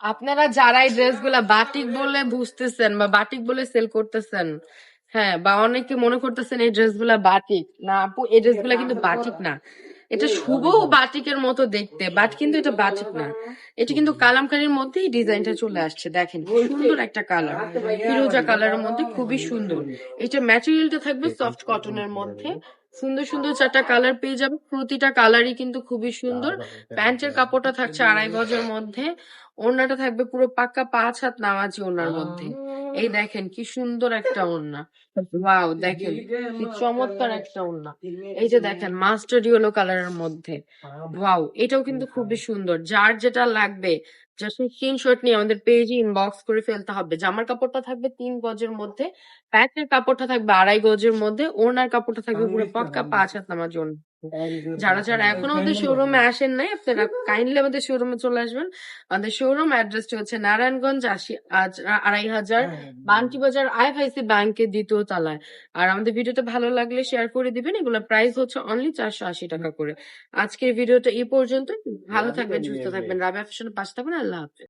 আপনারা যারা এই ড্রেসগুলা বাটিক বলে বুঝতেছেন বা বাটিক বলে সেল করতেছেন, হ্যাঁ, বা অনেকে মনে করতেছেন এই ড্রেসগুলা বাটিক না, আপু এই ড্রেসগুলা কিন্তু বাটিক না। এটা শুভ বাটিকের মতো দেখতে, বাট কিন্তু এটা বাটিক না। এটা কিন্তু কালামকারীর মধ্যেই ডিজাইনটা চলে আসছে। দেখেন কি সুন্দর একটা কালার, ফিরোজা কালারের মধ্যে খুবই সুন্দর। এটা ম্যাটেরিয়ালটা থাকবে সফট কটনের মধ্যে। সুন্দর সুন্দর 4টা কালার পেয়ে যাবে, প্রতিটা কালারই কিন্তু খুবই সুন্দর। প্যান্টের কাপড়টা থাকছে 2.5 গজের মধ্যে। ওড়নাটা থাকবে পুরো পাক্কা 5 হাত নামাজি ওড়নার মধ্যে। এই দেখেন কি সুন্দর একটা ওড়না, ওয়াও, দেখেন কি চমৎকার একটা ওড়না। এই যে দেখেন মাস্টার্ড ইয়েলো কালারের মধ্যে, ওয়াও, এটাও কিন্তু খুবই সুন্দর। যার যেটা লাগবে জাস্ট স্ক্রিনশট নিয়ে আমাদের পেজে ইনবক্স করে ফেলতে হবে। জামার কাপড়টা থাকবে 3 গজের মধ্যে, প্যান্টের কাপড়টা থাকবে 2.5 গজের মধ্যে, ওড়নার কাপড়টা থাকবে পুরো পাক্কা 5 হাত নামাজি ওড়না। যারা যারা এখনো আমাদের শোরুমে আসেন নাই, আপনারা কাইন্ডলি আমাদের শোরুমে চলে আসবেন। আমাদের শোরুম অ্যাড্রেসটা হচ্ছে নারায়ণগঞ্জ 2.5 বান্টি বাজার আইএফআইসি ব্যাংকের 2য় তলায়। আর আমাদের ভিডিওটা ভালো লাগলে শেয়ার করে দিবেন। এগুলোর প্রাইস হচ্ছে অনলি 480 টাকা করে। আজকের ভিডিওটা এই পর্যন্ত। ভালো থাকবেন, সুস্থ থাকবেন, রাবেয়া ফ্যাশনের পাশে থাকবেন। আল্লাহ হাফেজ।